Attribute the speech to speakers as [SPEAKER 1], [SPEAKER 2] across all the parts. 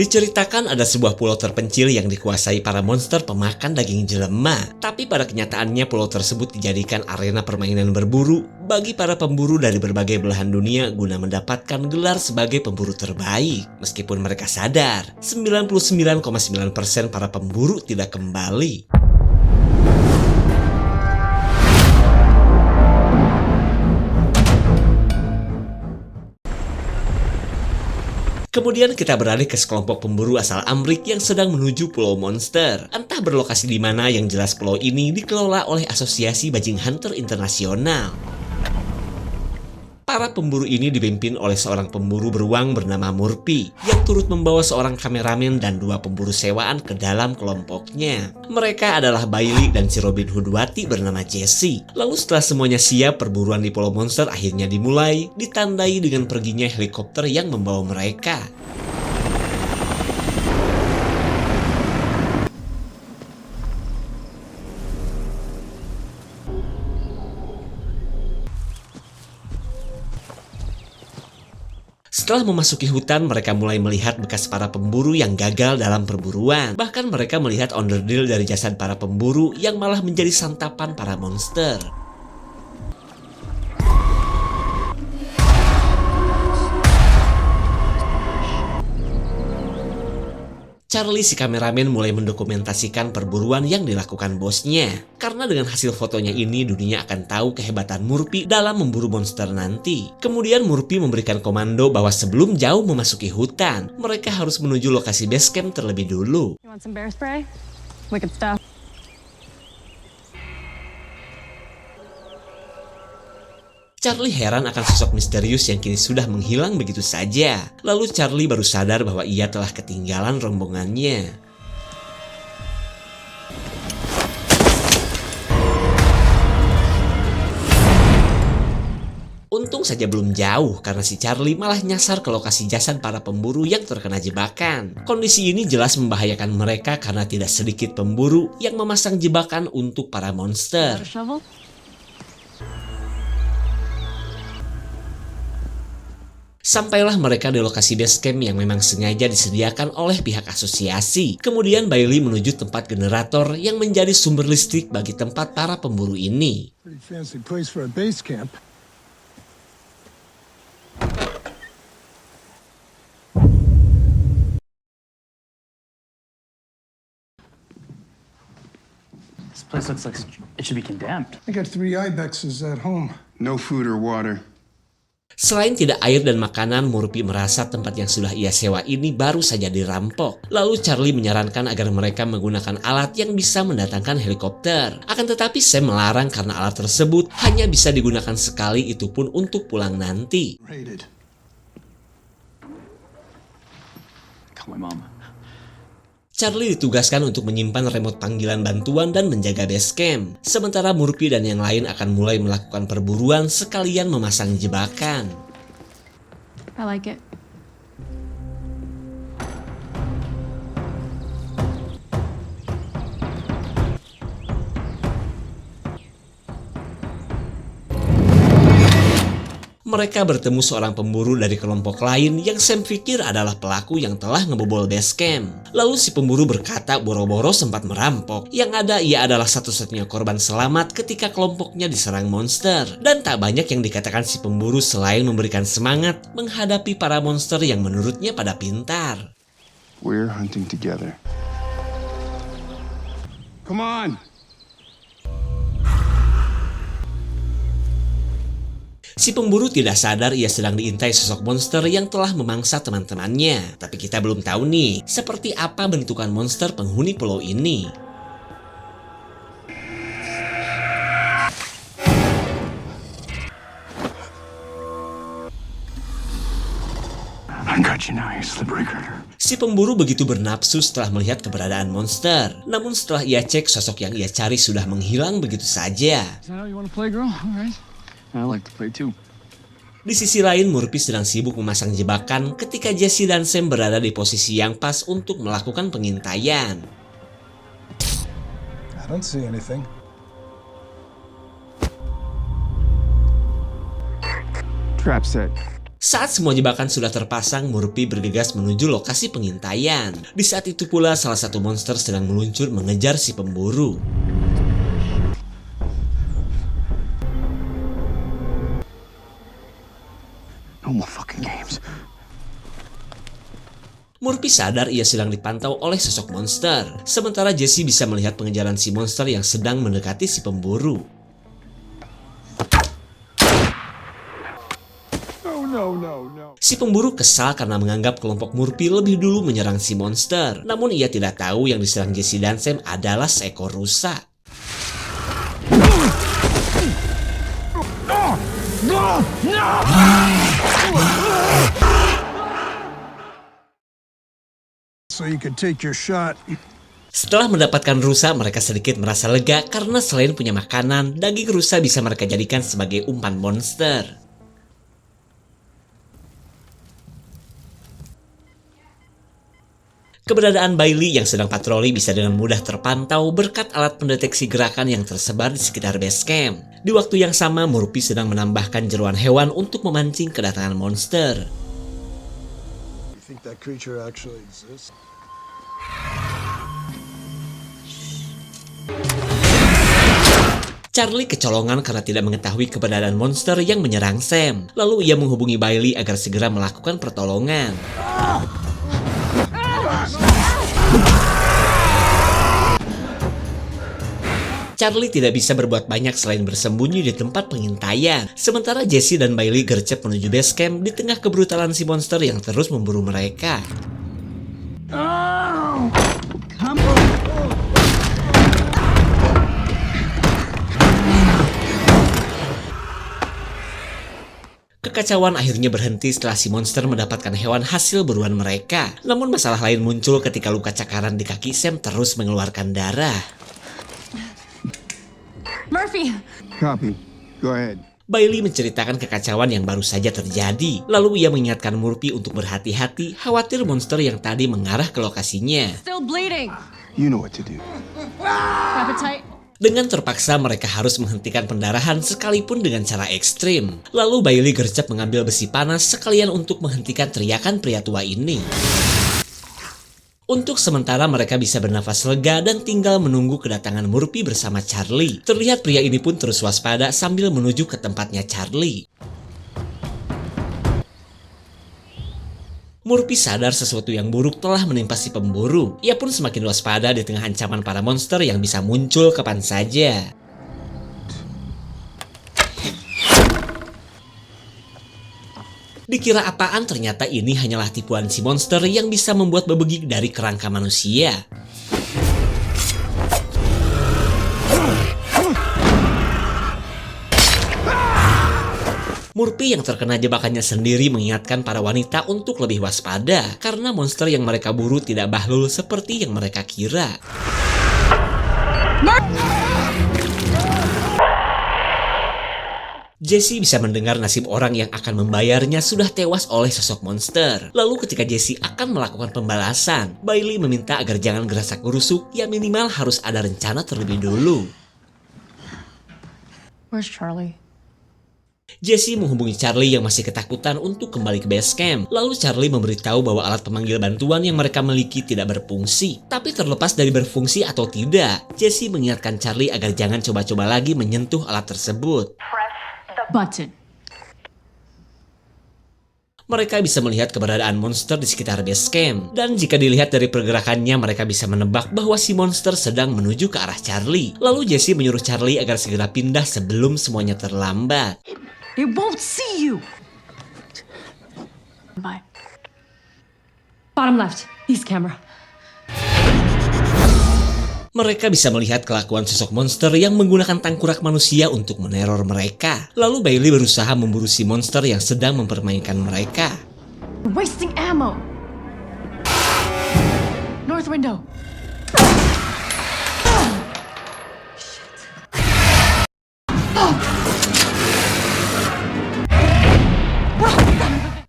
[SPEAKER 1] Diceritakan ada sebuah pulau terpencil yang dikuasai para monster pemakan daging jelema. Tapi pada kenyataannya pulau tersebut dijadikan arena permainan berburu bagi para pemburu dari berbagai belahan dunia guna mendapatkan gelar sebagai pemburu terbaik. Meskipun mereka sadar, 99,9% para pemburu tidak kembali. Kemudian kita beralih ke sekelompok pemburu asal Amrik yang sedang menuju Pulau Monster. Entah berlokasi di mana, yang jelas pulau ini dikelola oleh Asosiasi Bajing Hunter Internasional. Para pemburu ini dipimpin oleh seorang pemburu beruang bernama Murphy yang turut membawa seorang kameramen dan 2 pemburu sewaan ke dalam kelompoknya. Mereka adalah Bailey dan si Robin Hood Wati bernama Jessie. Lalu setelah semuanya siap, perburuan di Pulau Monster akhirnya dimulai, ditandai dengan perginya helikopter yang membawa mereka. Setelah memasuki hutan, mereka mulai melihat bekas para pemburu yang gagal dalam perburuan. Bahkan mereka melihat onderdil dari jasad para pemburu yang malah menjadi santapan para monster. Charlie si kameramen mulai mendokumentasikan perburuan yang dilakukan bosnya. Karena dengan hasil fotonya ini dunia akan tahu kehebatan Murphy dalam memburu monster nanti. Kemudian Murphy memberikan komando bahwa sebelum jauh memasuki hutan, mereka harus menuju lokasi base camp terlebih dulu.
[SPEAKER 2] You want some bear spray? Wicked stuff.
[SPEAKER 1] Charlie heran akan sosok misterius yang kini sudah menghilang begitu saja. Lalu Charlie baru sadar bahwa ia telah ketinggalan rombongannya. Untung saja belum jauh karena si Charlie malah nyasar ke lokasi jasad para pemburu yang terkena jebakan. Kondisi ini jelas membahayakan mereka karena tidak sedikit pemburu yang memasang jebakan untuk para monster. Sampailah mereka di lokasi base camp yang memang sengaja disediakan oleh pihak asosiasi. Kemudian Bailey menuju tempat generator yang menjadi sumber listrik bagi tempat para pemburu ini.
[SPEAKER 3] Pretty fancy place for a base camp.
[SPEAKER 4] This place looks like it should be condemned.
[SPEAKER 3] I got 3 ibexes at home.
[SPEAKER 5] No food or water.
[SPEAKER 1] Selain tidak air dan makanan, Murphy merasa tempat yang sudah ia sewa ini baru saja dirampok. Lalu Charlie menyarankan agar mereka menggunakan alat yang bisa mendatangkan helikopter. Akan tetapi Sam melarang karena alat tersebut hanya bisa digunakan sekali, itu pun untuk pulang nanti.
[SPEAKER 3] Raided.
[SPEAKER 4] Call my mom.
[SPEAKER 1] Charlie ditugaskan untuk menyimpan remote panggilan bantuan dan menjaga base camp. Sementara Murphy dan yang lain akan mulai melakukan perburuan sekalian memasang jebakan.
[SPEAKER 2] I like it.
[SPEAKER 1] Mereka bertemu seorang pemburu dari kelompok lain yang Sam pikir adalah pelaku yang telah ngebobol base camp. Lalu si pemburu berkata boro-boro sempat merampok. Yang ada ia adalah satu-satunya korban selamat ketika kelompoknya diserang monster. Dan tak banyak yang dikatakan si pemburu selain memberikan semangat menghadapi para monster yang menurutnya pada pintar.
[SPEAKER 5] We're hunting together. Come on!
[SPEAKER 1] Si pemburu tidak sadar ia sedang diintai sosok monster yang telah memangsa teman-temannya. Tapi kita belum tahu nih, seperti apa bentukan monster penghuni pulau ini.
[SPEAKER 4] I got you now, you slippery critter.
[SPEAKER 1] Si pemburu begitu bernafsu setelah melihat keberadaan monster. Namun setelah ia cek, sosok yang ia cari sudah menghilang begitu saja.
[SPEAKER 4] Is that how you want to play, girl? All right. I like to play too.
[SPEAKER 1] Di sisi lain, Murphy sedang sibuk memasang jebakan ketika Jessie dan Sam berada di posisi yang pas untuk melakukan pengintaian.
[SPEAKER 3] I don't see anything.
[SPEAKER 5] Trap set.
[SPEAKER 1] Saat semua jebakan sudah terpasang, Murphy bergegas menuju lokasi pengintaian. Di saat itu pula salah satu monster sedang meluncur mengejar si pemburu.
[SPEAKER 5] No more fucking games.
[SPEAKER 1] Murphy sadar ia sedang dipantau oleh sosok monster. Sementara Jesse bisa melihat pengejaran si monster yang sedang mendekati si pemburu. Si pemburu kesal karena menganggap kelompok Murphy lebih dulu menyerang si monster. Namun ia tidak tahu yang diserang Jesse dan Sam adalah seekor rusa.
[SPEAKER 3] So you could take your shot.
[SPEAKER 1] Setelah mendapatkan rusa, mereka sedikit merasa lega karena selain punya makanan, daging rusa bisa mereka jadikan sebagai umpan monster. Keberadaan Bailey yang sedang patroli bisa dengan mudah terpantau berkat alat pendeteksi gerakan yang tersebar di sekitar base camp. Di waktu yang sama, Murphy sedang menambahkan jeruan hewan untuk memancing kedatangan monster.
[SPEAKER 3] You think that creature actually exists?
[SPEAKER 1] Charlie kecolongan karena tidak mengetahui keberadaan monster yang menyerang Sam. Lalu ia menghubungi Bailey agar segera melakukan pertolongan. Charlie tidak bisa berbuat banyak selain bersembunyi di tempat pengintaian. Sementara Jesse dan Bailey gercep menuju base camp di tengah kebrutalan si monster yang terus memburu mereka. Kekacauan akhirnya berhenti setelah si monster mendapatkan hewan hasil buruan mereka. Namun masalah lain muncul ketika luka cakaran di kaki Sam terus mengeluarkan darah.
[SPEAKER 2] Murphy!
[SPEAKER 5] Copy. Go ahead.
[SPEAKER 1] Bailey menceritakan kekacauan yang baru saja terjadi. Lalu ia mengingatkan Murphy untuk berhati-hati, khawatir monster yang tadi mengarah ke lokasinya.
[SPEAKER 2] Still bleeding!
[SPEAKER 5] You know what to do.
[SPEAKER 2] Wrap it tight.
[SPEAKER 1] Dengan terpaksa mereka harus menghentikan pendarahan sekalipun dengan cara ekstrim. Lalu Bailey gercep mengambil besi panas sekalian untuk menghentikan teriakan pria tua ini. Untuk sementara mereka bisa bernafas lega dan tinggal menunggu kedatangan Murphy bersama Charlie. Terlihat pria ini pun terus waspada sambil menuju ke tempatnya Charlie. Murphy sadar sesuatu yang buruk telah menimpa si pemburu. Ia pun semakin waspada di tengah ancaman para monster yang bisa muncul kapan saja. Dikira apaan, ternyata ini hanyalah tipuan si monster yang bisa membuat bebegik dari kerangka manusia. Murphy yang terkena jebakannya sendiri mengingatkan para wanita untuk lebih waspada karena monster yang mereka buru tidak bahlul seperti yang mereka kira. Jesse bisa mendengar nasib orang yang akan membayarnya sudah tewas oleh sosok monster. Lalu ketika Jesse akan melakukan pembalasan, Bailey meminta agar jangan gerasak gerusuk, ya minimal harus ada rencana terlebih dulu.
[SPEAKER 2] Where's Charlie?
[SPEAKER 1] Jesse menghubungi Charlie yang masih ketakutan untuk kembali ke base camp. Lalu Charlie memberitahu bahwa alat pemanggil bantuan yang mereka miliki tidak berfungsi. Tapi terlepas dari berfungsi atau tidak, Jesse mengingatkan Charlie agar jangan coba-coba lagi menyentuh alat tersebut.
[SPEAKER 2] Button.
[SPEAKER 1] Mereka bisa melihat keberadaan monster di sekitar base camp. Dan jika dilihat dari pergerakannya, mereka bisa menebak bahwa si monster sedang menuju ke arah Charlie. Lalu Jesse menyuruh Charlie agar segera pindah sebelum semuanya terlambat.
[SPEAKER 2] It won't see you! Bye. Bottom left. East camera.
[SPEAKER 1] Mereka bisa melihat kelakuan sosok monster yang menggunakan tangkurak manusia untuk meneror mereka. Lalu Bailey berusaha memburu si monster yang sedang mempermainkan mereka.
[SPEAKER 2] We're wasting ammo! North window.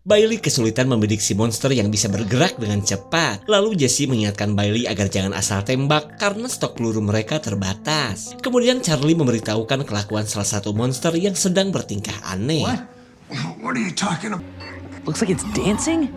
[SPEAKER 1] Bailey kesulitan membidik si monster yang bisa bergerak dengan cepat. Lalu Jesse mengingatkan Bailey agar jangan asal tembak karena stok peluru mereka terbatas. Kemudian Charlie memberitahukan kelakuan salah satu monster yang sedang bertingkah aneh.
[SPEAKER 3] What are you talking about?
[SPEAKER 6] Looks like it's dancing?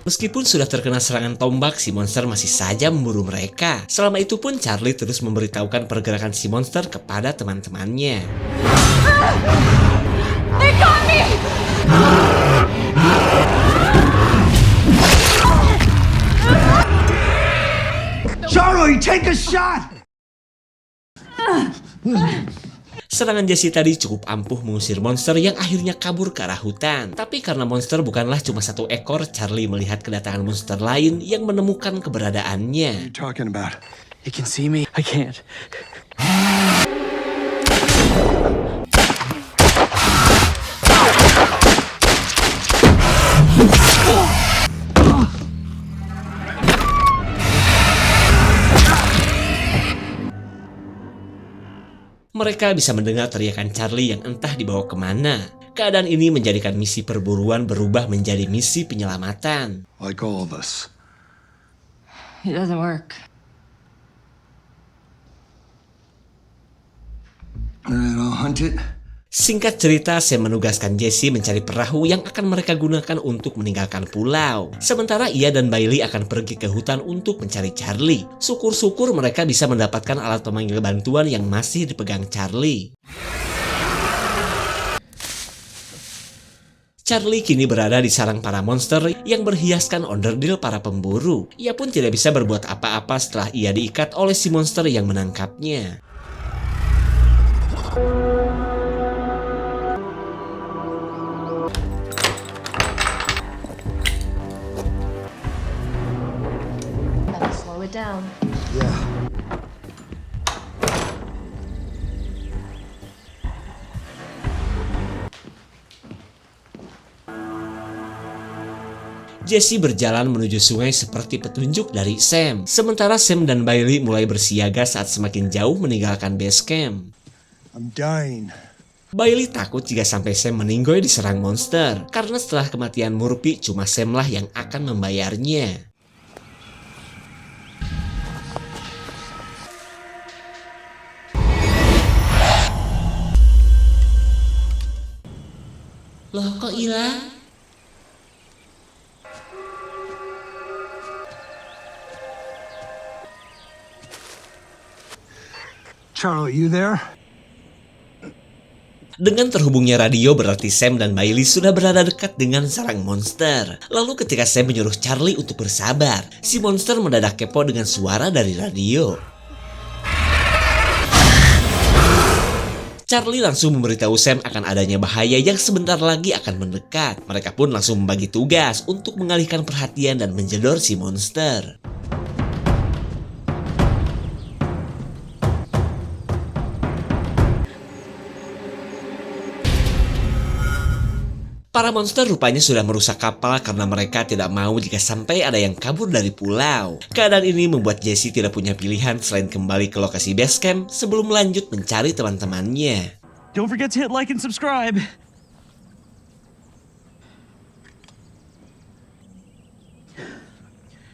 [SPEAKER 1] Meskipun sudah terkena serangan tombak, si monster masih saja memburu mereka. Selama itu pun Charlie terus memberitahukan pergerakan si monster kepada teman-temannya.
[SPEAKER 2] They got me!
[SPEAKER 5] Charlie, take a shot!
[SPEAKER 1] Serangan Jesse tadi cukup ampuh mengusir monster yang akhirnya kabur ke arah hutan. Tapi karena monster bukanlah cuma satu ekor, Charlie melihat kedatangan monster lain yang menemukan keberadaannya.
[SPEAKER 3] What are you talking about?
[SPEAKER 6] It can see me. I can't.
[SPEAKER 1] Mereka bisa mendengar teriakan Charlie yang entah dibawa kemana. Keadaan ini menjadikan misi perburuan berubah menjadi misi penyelamatan.
[SPEAKER 3] Like all of us.
[SPEAKER 2] It doesn't work.
[SPEAKER 3] Alright, I'll hunt it.
[SPEAKER 1] Singkat cerita, Sam menugaskan Jesse mencari perahu yang akan mereka gunakan untuk meninggalkan pulau. Sementara ia dan Bailey akan pergi ke hutan untuk mencari Charlie. Syukur-syukur mereka bisa mendapatkan alat pemanggil bantuan yang masih dipegang Charlie. Charlie kini berada di sarang para monster yang berhiaskan onderdil para pemburu. Ia pun tidak bisa berbuat apa-apa setelah ia diikat oleh si monster yang menangkapnya.
[SPEAKER 2] Slow it down.
[SPEAKER 3] Yeah.
[SPEAKER 1] Jesse berjalan menuju sungai seperti petunjuk dari Sam. Sementara Sam dan Bailey mulai bersiaga saat semakin jauh meninggalkan base camp.
[SPEAKER 3] I'm dying.
[SPEAKER 1] Bailey takut jika sampai Sam meninggoy diserang monster, karena setelah kematian Murphy cuma Sam lah yang akan membayarnya. Loh, kok hilang?
[SPEAKER 3] Charlie, you there?
[SPEAKER 1] Dengan terhubungnya radio berarti Sam dan Bailey sudah berada dekat dengan sarang monster. Lalu ketika Sam menyuruh Charlie untuk bersabar, si monster mendadak kepo dengan suara dari radio. Charlie langsung memberitahu Sam akan adanya bahaya yang sebentar lagi akan mendekat. Mereka pun langsung membagi tugas untuk mengalihkan perhatian dan menjedor si monster. Para monster rupanya sudah merusak kapal karena mereka tidak mau jika sampai ada yang kabur dari pulau. Keadaan ini membuat Jesse tidak punya pilihan selain kembali ke lokasi base camp sebelum lanjut mencari teman-temannya.
[SPEAKER 6] Don't forget to hit like and subscribe.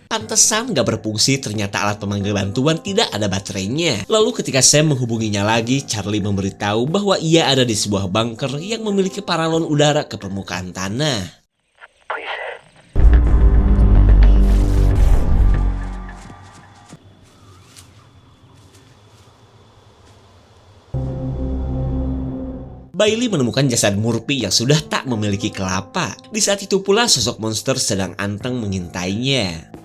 [SPEAKER 1] Pantesan gak berfungsi, ternyata alat pemanggil bantuan tidak ada baterainya. Lalu ketika Sam menghubunginya lagi, Charlie memberitahu bahwa ia ada di sebuah bunker yang memiliki paralon udara ke permukaan tanah. Bailey menemukan jasad Murphy yang sudah tak memiliki kelapa. Di saat itu pula sosok monster sedang anteng mengintainya.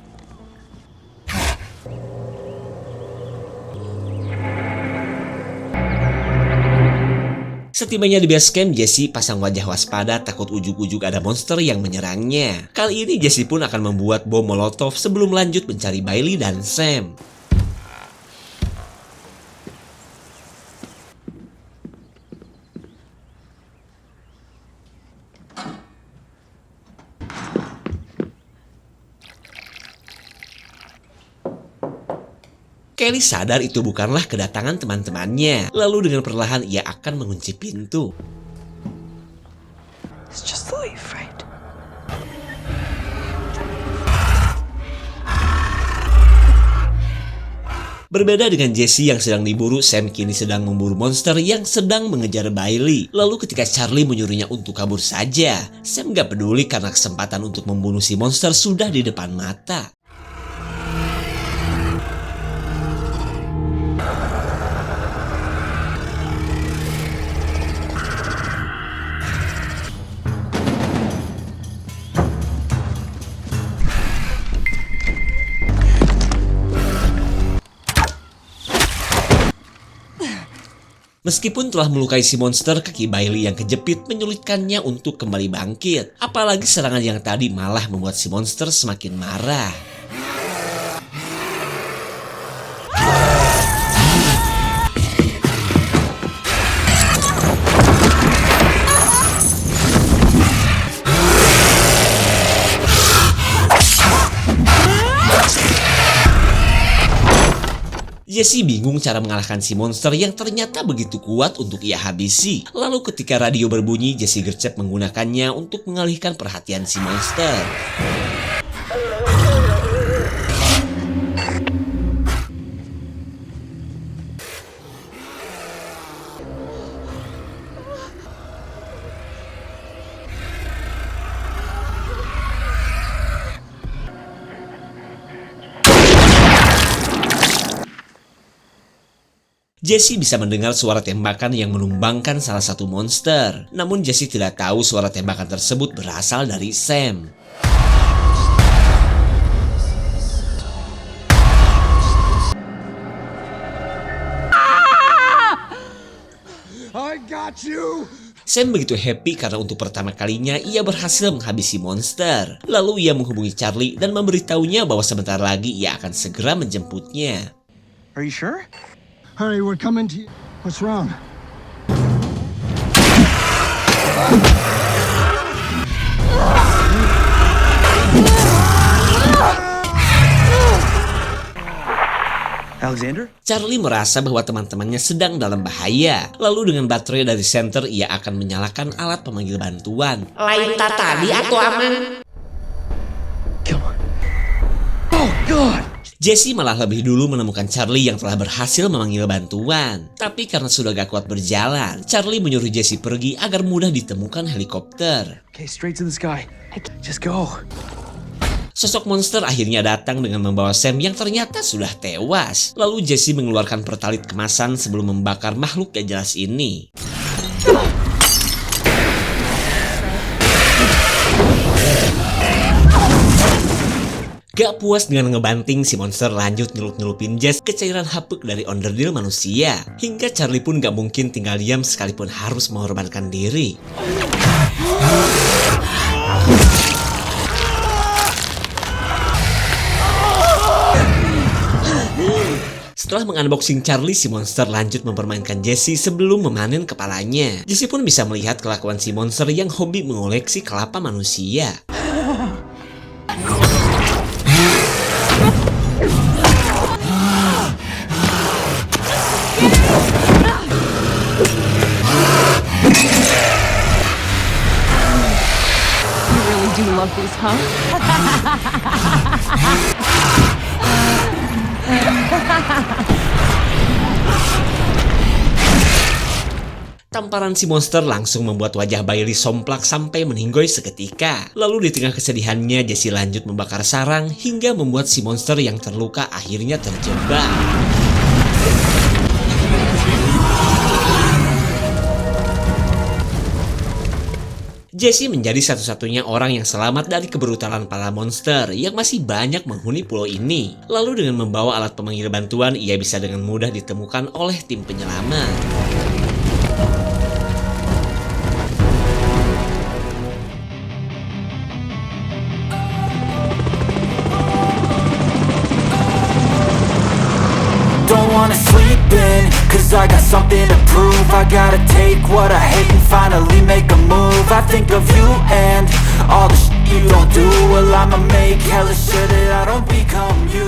[SPEAKER 1] Setibanya di base camp, Jesse pasang wajah waspada takut ujug-ujug ada monster yang menyerangnya. Kali ini Jesse pun akan membuat bom molotov sebelum lanjut mencari Bailey dan Sam. Kelly sadar itu bukanlah kedatangan teman-temannya. Lalu dengan perlahan ia akan mengunci pintu.
[SPEAKER 6] It's just the leaf, right?
[SPEAKER 1] Berbeda dengan Jesse yang sedang diburu, Sam kini sedang memburu monster yang sedang mengejar Bailey. Lalu ketika Charlie menyuruhnya untuk kabur saja, Sam gak peduli karena kesempatan untuk membunuh si monster sudah di depan mata. Meskipun telah melukai si monster, kaki Bailey yang kejepit menyulitkannya untuk kembali bangkit. Apalagi serangan yang tadi malah membuat si monster semakin marah. Jesse bingung cara mengalahkan si monster yang ternyata begitu kuat untuk ia habisi. Lalu ketika radio berbunyi, Jesse gercep menggunakannya untuk mengalihkan perhatian si monster. Jesse bisa mendengar suara tembakan yang menumbangkan salah satu monster. Namun Jesse tidak tahu suara tembakan tersebut berasal dari Sam.
[SPEAKER 3] I got you!
[SPEAKER 1] Sam begitu happy karena untuk pertama kalinya ia berhasil menghabisi monster. Lalu ia menghubungi Charlie dan memberitahunya bahwa sebentar lagi ia akan segera menjemputnya.
[SPEAKER 6] Are you sure?
[SPEAKER 3] Hurry, we're coming to you. What's wrong?
[SPEAKER 6] Alexander?
[SPEAKER 1] Charlie merasa bahwa teman-temannya sedang dalam bahaya. Lalu dengan baterai dari senter ia akan menyalakan alat pemanggil bantuan.
[SPEAKER 7] Lain tadi atau aman?
[SPEAKER 6] Come on. Oh God!
[SPEAKER 1] Jesse malah lebih dulu menemukan Charlie yang telah berhasil memanggil bantuan. Tapi karena sudah gak kuat berjalan, Charlie menyuruh Jesse pergi agar mudah ditemukan helikopter.
[SPEAKER 6] Okay, straight to the sky. Just go.
[SPEAKER 1] Sosok monster akhirnya datang dengan membawa Sam yang ternyata sudah tewas. Lalu Jesse mengeluarkan pertalit kemasan sebelum membakar makhluk gak jelas ini. Gak puas dengan ngebanting, si monster lanjut nyelup-nyelupin Jess ke cairan hapuk dari onderdil manusia. Hingga Charlie pun gak mungkin tinggal diam sekalipun harus mengorbankan diri. Setelah mengunboxing Charlie, si monster lanjut mempermainkan Jesse sebelum memanen kepalanya. Jesse pun bisa melihat kelakuan si monster yang hobi mengoleksi kelapa manusia.
[SPEAKER 2] You love these, huh?
[SPEAKER 1] Tamparan si monster langsung membuat wajah Bailey somplak sampai meninggoy seketika. Lalu di tengah kesedihannya, Jesse lanjut membakar sarang hingga membuat si monster yang terluka akhirnya terjebak. Jesse menjadi satu-satunya orang yang selamat dari kebrutalan para monster yang masih banyak menghuni pulau ini. Lalu dengan membawa alat pemanggil bantuan, ia bisa dengan mudah ditemukan oleh tim penyelamat.
[SPEAKER 8] Don't wanna sleep in, cause I got something to prove. I gotta take what I hate and finally make a move. I think of you and all the shit you don't do. Well, I'ma make hella sure that I don't become you.